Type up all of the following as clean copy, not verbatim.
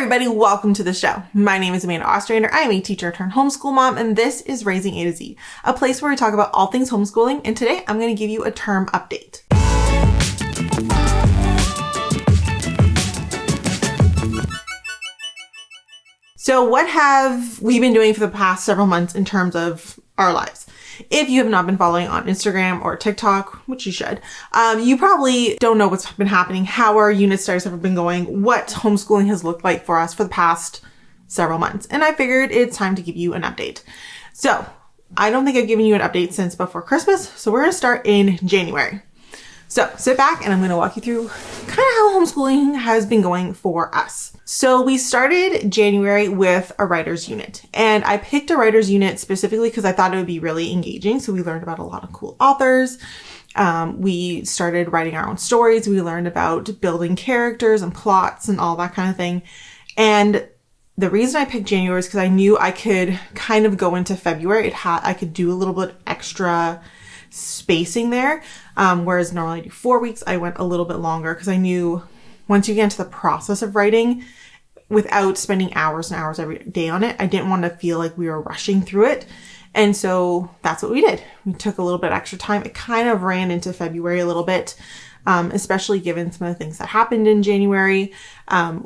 everybody, welcome to the show. My name is Amanda Ostrander. I am a teacher-turned-homeschool mom, and this is Raising A to Z, a place where we talk about all things homeschooling, and today I'm going to give you a term update. So what have we been doing for the past several months in terms of our lives? If you have not been following on Instagram or TikTok, which you should, you probably don't know what's been happening, how our unit studies have been going, what homeschooling has looked like for us for the past several months. And I figured it's time to give you an update. So I don't think I've given you an update since before Christmas. So we're going to start in January. So sit back and I'm going to walk you through kind of how homeschooling has been going for us. So we started January with a writer's unit, and I picked a writer's unit specifically because I thought it would be really engaging. So we learned about a lot of cool authors. We started writing our own stories. We learned about building characters and plots and all that kind of thing. And the reason I picked January is because I knew I could kind of go into February. I could do a little bit extra spacing there. Whereas normally I do 4 weeks, I went a little bit longer because I knew once you get into the process of writing without spending hours and hours every day on it, I didn't want to feel like we were rushing through it. And so that's what we did. We took a little bit extra time. It kind of ran into February a little bit, especially given some of the things that happened in January.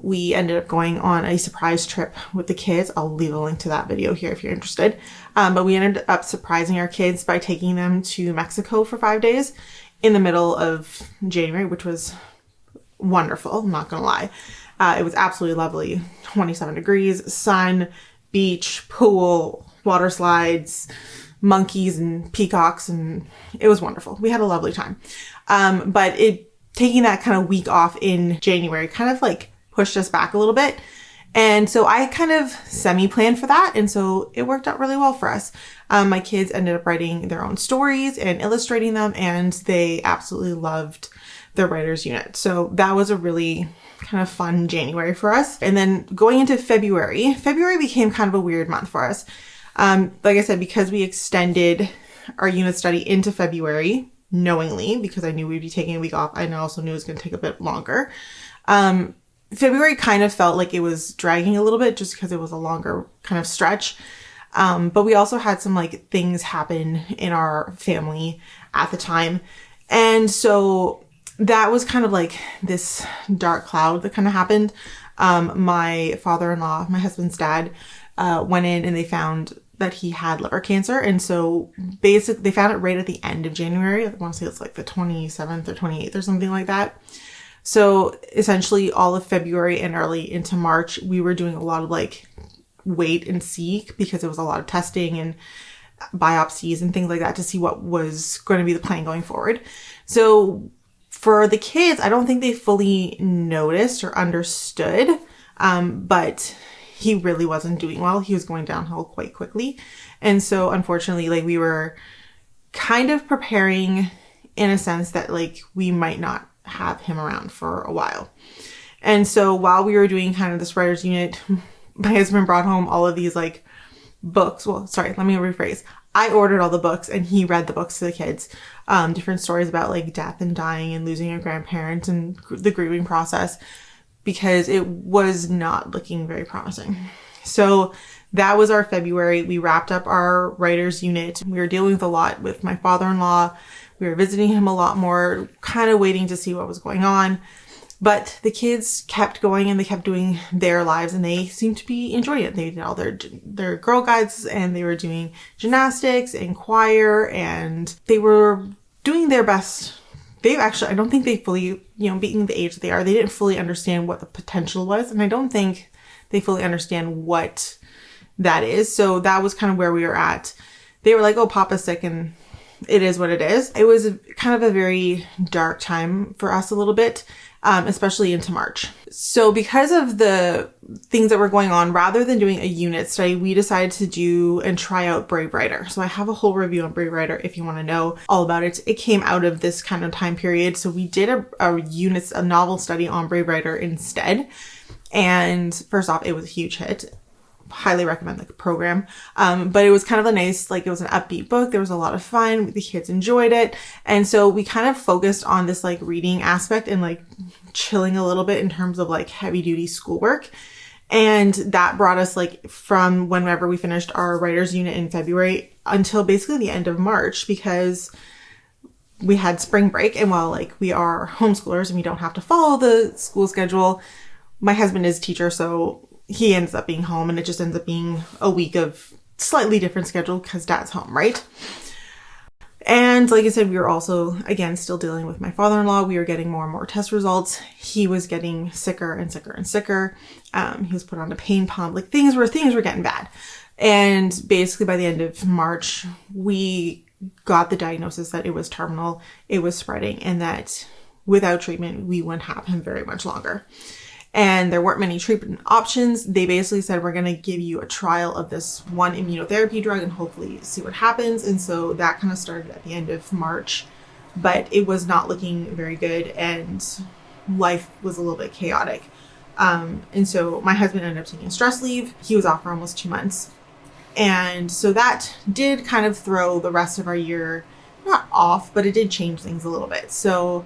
We ended up going on a surprise trip with the kids. I'll leave a link to that video here if you're interested. But we ended up surprising our kids by taking them to Mexico for 5 days in the middle of January, which was wonderful. I'm not going to lie. It was absolutely lovely. 27 degrees, sun, beach, pool, water slides, monkeys and peacocks, and it was wonderful. We had a lovely time. But taking that kind of week off in January kind of like pushed us back a little bit. And so I kind of semi-planned for that. And so it worked out really well for us. My kids ended up writing their own stories and illustrating them, and they absolutely loved the writer's unit. So that was a really kind of fun January for us. And then going into February became kind of a weird month for us. Like I said, because we extended our unit study into February knowingly, because I knew we'd be taking a week off. I also knew it was going to take a bit longer. February kind of felt like it was dragging a little bit just because it was a longer kind of stretch. But we also had some like things happen in our family at the time. And so that was kind of like this dark cloud that kind of happened. My father-in-law, my husband's dad, went in and they found that he had liver cancer. And so basically they found it right at the end of January. I want to say it's like the 27th or 28th or something like that. So essentially all of February and early into March, we were doing a lot of like wait and see because it was a lot of testing and biopsies and things like that to see what was going to be the plan going forward. So for the kids, I don't think they fully noticed or understood, but he really wasn't doing well. He was going downhill quite quickly. And so unfortunately, like we were kind of preparing in a sense that like we might not have him around for a while. And so while we were doing kind of this writer's unit, my husband brought home all of these like books. Well, sorry, let me rephrase. I ordered all the books and he read the books to the kids. Different stories about like death and dying and losing your grandparents and the grieving process, because it was not looking very promising. So that was our February. We wrapped up our writer's unit. We were dealing with a lot with my father-in-law. We were visiting him a lot more, kind of waiting to see what was going on. But the kids kept going and they kept doing their lives and they seemed to be enjoying it. They did all their Girl Guides and they were doing gymnastics and choir and they were doing their best. I don't think they fully, being the age that they are, they didn't fully understand what the potential was. And I don't think they fully understand what that is. So that was kind of where we were at. They were like, oh, Papa's sick and it is what it is. It was kind of a very dark time for us a little bit. Especially into March. So because of the things that were going on, rather than doing a unit study, we decided to do and try out Brave Writer. So I have a whole review on Brave Writer if you want to know all about it. It came out of this kind of time period. So we did a novel study on Brave Writer instead. And first off, it was a huge hit. Highly recommend the program. But it was kind of a nice, like it was an upbeat book. There was a lot of fun. The kids enjoyed it. And so we kind of focused on this like reading aspect and like chilling a little bit in terms of like heavy duty schoolwork. And that brought us like from whenever we finished our writer's unit in February until basically the end of March, because we had spring break. And while like we are homeschoolers and we don't have to follow the school schedule, my husband is a teacher, so he ends up being home, and it just ends up being a week of slightly different schedule because dad's home, right? And like I said, we were also, again, still dealing with my father-in-law. We were getting more and more test results. He was getting sicker and sicker and sicker. He was put on a pain pump. Like things were getting bad. And basically by the end of March, we got the diagnosis that it was terminal, it was spreading, and that without treatment, we wouldn't have him very much longer. And there weren't many treatment options. They basically said, we're going to give you a trial of this one immunotherapy drug and hopefully see what happens. And so that kind of started at the end of March, but it was not looking very good, and life was a little bit chaotic. And so my husband ended up taking stress leave. He was off for almost 2 months. And so that did kind of throw the rest of our year, not off, but it did change things a little bit. So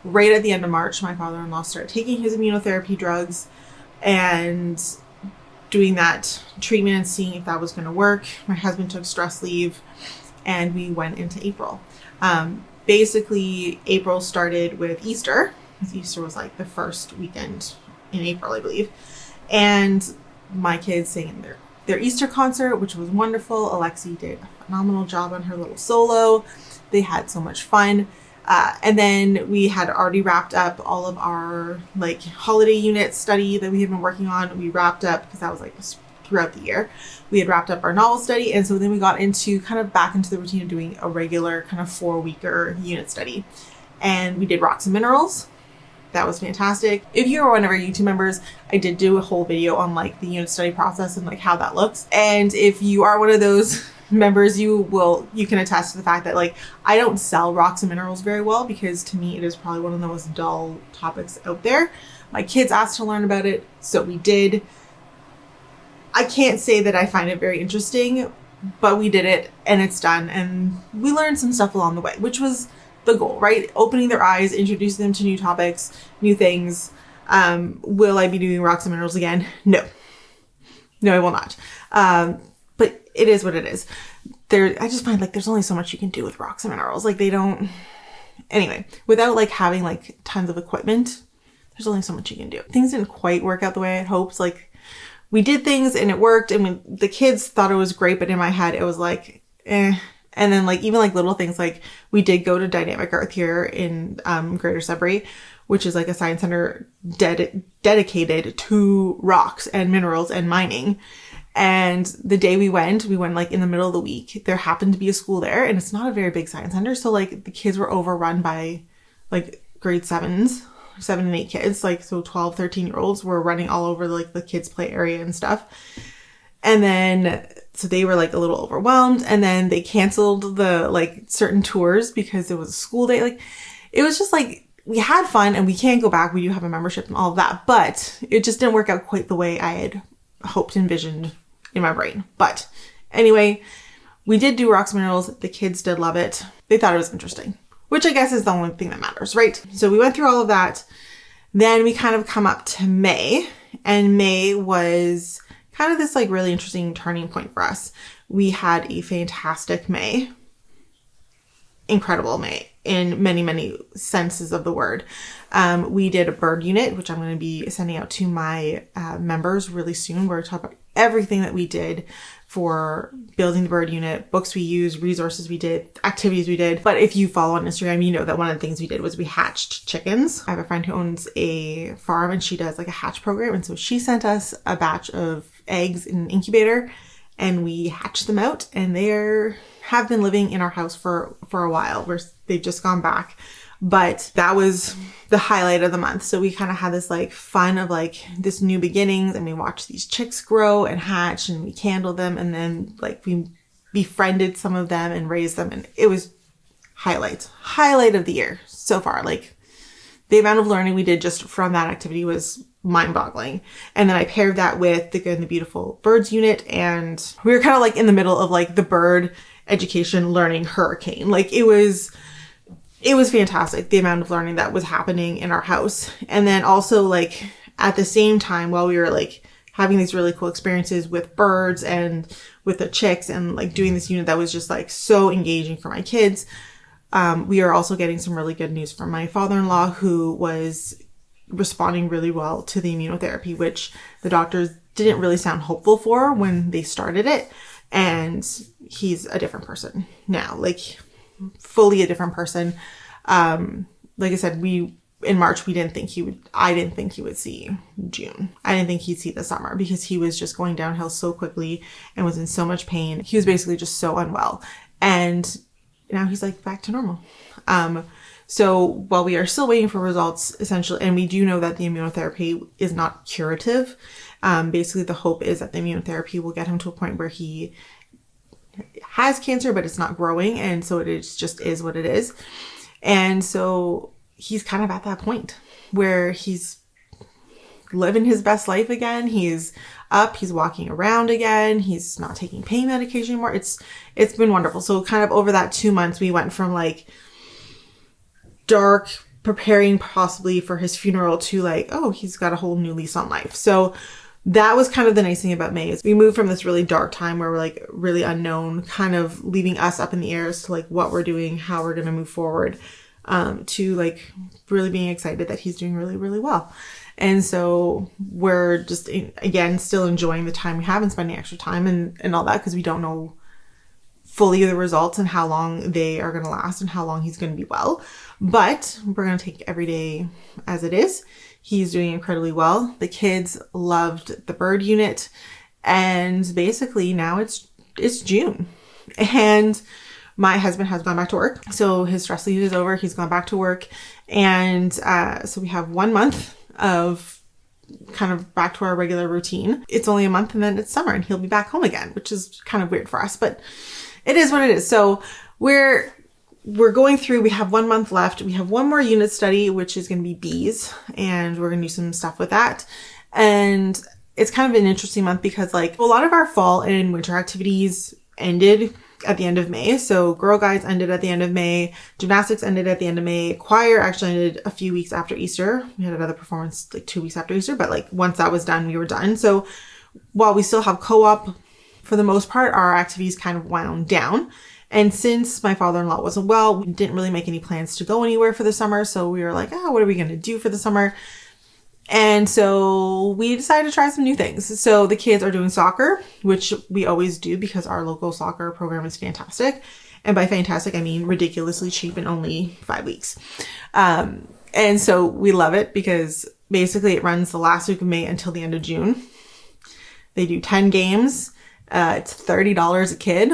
right at the end of March, my father-in-law started taking his immunotherapy drugs and doing that treatment and seeing if that was going to work. My husband took stress leave, and we went into April. Basically, April started with Easter. Easter was like the first weekend in April, I believe. And my kids sang their Easter concert, which was wonderful. Alexi did a phenomenal job on her little solo. They had so much fun. And then we had already wrapped up all of our like holiday unit study that we had been working on. We wrapped up, because that was like throughout the year. We had wrapped up our novel study. And so then we got into kind of back into the routine of doing a regular kind of 4-weeker unit study. And we did rocks and minerals. That was fantastic. If you are one of our YouTube members, I did do a whole video on like the unit study process and like how that looks. And if you are one of those members, you can attest to the fact that like I don't sell rocks and minerals very well, because to me it is probably one of the most dull topics out there. My kids asked to learn about it, so we did. I can't say that I find it very interesting, but we did it and it's done, and we learned some stuff along the way, which was the goal, right? Opening their eyes, introducing them to new topics, new things. Will I be doing rocks and minerals again? No, I will not. But it is what it is. I just find like there's only so much you can do with rocks and minerals. Like anyway, without like having like tons of equipment, there's only so much you can do. Things didn't quite work out the way I had hoped. Like we did things and it worked, and the kids thought it was great, but in my head it was like, eh. And then like even like little things, like we did go to Dynamic Earth here in Greater Sudbury, which is like a science center dedicated to rocks and minerals and mining. And the day we went like in the middle of the week. There happened to be a school there, and it's not a very big science center. So like the kids were overrun by like grade 7 and 8 kids. Like, so 12, 13-year-olds were running all over like the kids play area and stuff. And then, so they were like a little overwhelmed, and then they canceled the like certain tours because it was a school day. Like it was just like, we had fun and we can go back. We do have a membership and all of that, but it just didn't work out quite the way I had hoped, envisioned in my brain. But anyway, we did do rocks and minerals. The kids did love it. They thought it was interesting, which I guess is the only thing that matters, right? So we went through all of that. Then we kind of come up to May, and May was kind of this like really interesting turning point for us. We had a fantastic May, incredible May in many, many senses of the word. We did a bird unit, which I'm going to be sending out to my members really soon. We're going to talk about everything that we did for building the bird unit, books we used, resources we did, activities we did. But if you follow on Instagram, you know that one of the things we did was we hatched chickens. I have a friend who owns a farm, and she does like a hatch program. And so she sent us a batch of eggs in an incubator, and we hatched them out, and have been living in our house for a while. They've just gone back. But that was the highlight of the month. So we kind of had this like fun of like this new beginnings, and we watched these chicks grow and hatch, and we candled them, and then like we befriended some of them and raised them, and it was highlight of the year so far. Like the amount of learning we did just from that activity was mind-boggling. And then I paired that with the Good and the Beautiful Birds unit, and we were kind of like in the middle of like the bird education learning hurricane. Like it was fantastic, the amount of learning that was happening in our house. And then also like at the same time, while we were like having these really cool experiences with birds and with the chicks and like doing this unit that was just like so engaging for my kids. We are also getting some really good news from my father-in-law, who was responding really well to the immunotherapy, which the doctors didn't really sound hopeful for when they started it. And he's a different person now, like fully a different person. Like I said, in March, I didn't think he would see June. I didn't think he'd see the summer because he was just going downhill so quickly and was in so much pain. He was basically just so unwell. And now he's like back to normal. So while we are still waiting for results, essentially, and we do know that the immunotherapy is not curative, basically the hope is that the immunotherapy will get him to a point where he has cancer, but it's not growing. And so it just is what it is. And so he's kind of at that point where he's living his best life again. He's up, he's walking around again. He's not taking pain medication anymore. It's been wonderful. So kind of over that 2 months, we went from like dark, preparing possibly for his funeral to like, oh, he's got a whole new lease on life. So that was kind of the nice thing about May, is we moved from this really dark time where we're like really unknown, kind of leaving us up in the air as to like what we're doing, how we're going to move forward, to like really being excited that he's doing really, really well. And so we're just, again, still enjoying the time we have and spending extra time and all that, because we don't know fully the results and how long they are going to last and how long he's going to be well. But we're going to take every day as it is. He's doing incredibly well. The kids loved the bird unit. And basically now it's June. And my husband has gone back to work. So his stress leave is over. He's gone back to work. And so we have 1 month of kind of back to our regular routine. It's only a month and then it's summer and he'll be back home again, which is kind of weird for us, but it is what it is. So we're going through, we have 1 month left. We have one more unit study, which is going to be bees, and we're going to do some stuff with that. And it's kind of an interesting month because like a lot of our fall and winter activities ended at the end of May. So Girl Guides ended at the end of May. Gymnastics ended at the end of May. Choir actually ended a few weeks after Easter. We had another performance like 2 weeks after Easter, but like once that was done, we were done. So while we still have co-op, for the most part, our activities kind of wound down. And since my father-in-law wasn't well, we didn't really make any plans to go anywhere for the summer. So we were like, what are we going to do for the summer? And so we decided to try some new things. So the kids are doing soccer, which we always do because our local soccer program is fantastic. And by fantastic, I mean ridiculously cheap and only 5 weeks. And so we love it because basically it runs the last week of May until the end of June. They do 10 games. It's $30 a kid.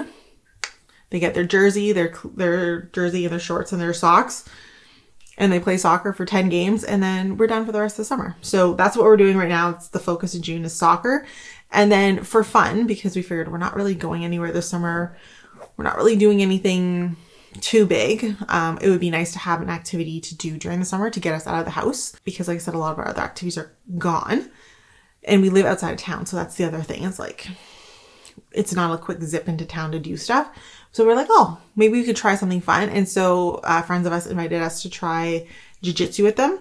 They get their jersey, their jersey and their shorts and their socks. And they play soccer for 10 games and then we're done for the rest of the summer. So that's what we're doing right now. It's the focus of June is soccer. And then for fun, because we figured we're not really going anywhere this summer, we're not really doing anything too big. It would be nice to have an activity to do during the summer to get us out of the house. Because like I said, a lot of our other activities are gone and we live outside of town. So that's the other thing. It's like, it's not a quick zip into town to do stuff. So we're like, maybe we could try something fun. And so friends of us invited us to try jiu-jitsu with them.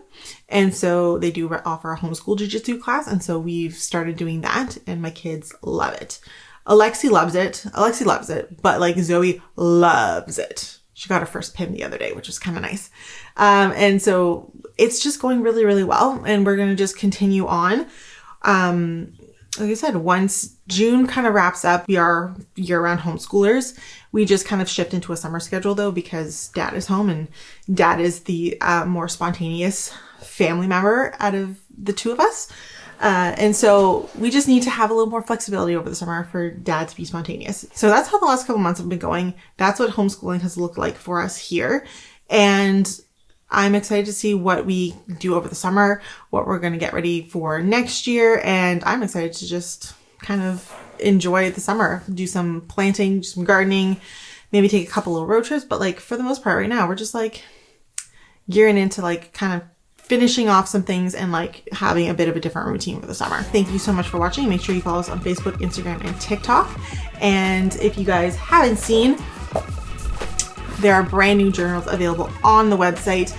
And so they do offer a homeschool jiu-jitsu class. And so we've started doing that and my kids love it. Alexi loves it, but like Zoe loves it. She got her first pin the other day, which was kind of nice. And so it's just going really, really well. And we're going to just continue on. Like I said, once June kind of wraps up, we are year-round homeschoolers. We just kind of shift into a summer schedule though, because dad is home and dad is the more spontaneous family member out of the two of us. And so we just need to have a little more flexibility over the summer for dad to be spontaneous. So that's how the last couple months have been going. That's what homeschooling has looked like for us here. And I'm excited to see what we do over the summer, what we're going to get ready for next year. And I'm excited to just kind of enjoy the summer, do some planting, do some gardening, maybe take a couple of road trips. But like for the most part right now, we're just like gearing into like kind of finishing off some things and like having a bit of a different routine for the summer. Thank you so much for watching. Make sure you follow us on Facebook, Instagram, and TikTok. And if you guys haven't seen, there are brand new journals available on the website.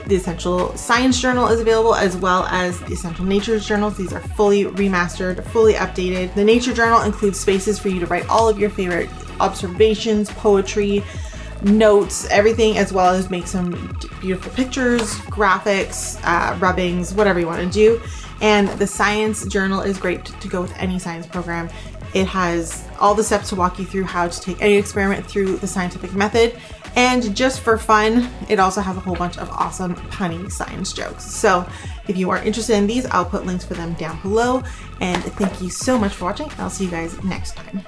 The Essential Science Journal is available, as well as the Essential Nature Journals. These are fully remastered, fully updated. The Nature Journal includes spaces for you to write all of your favorite observations, poetry, notes, everything, as well as make some beautiful pictures, graphics, rubbings, whatever you want to do. And the Science Journal is great to go with any science program. It has all the steps to walk you through how to take any experiment through the scientific method. And just for fun, it also has a whole bunch of awesome punny science jokes. So if you are interested in these, I'll put links for them down below. And thank you so much for watching. I'll see you guys next time.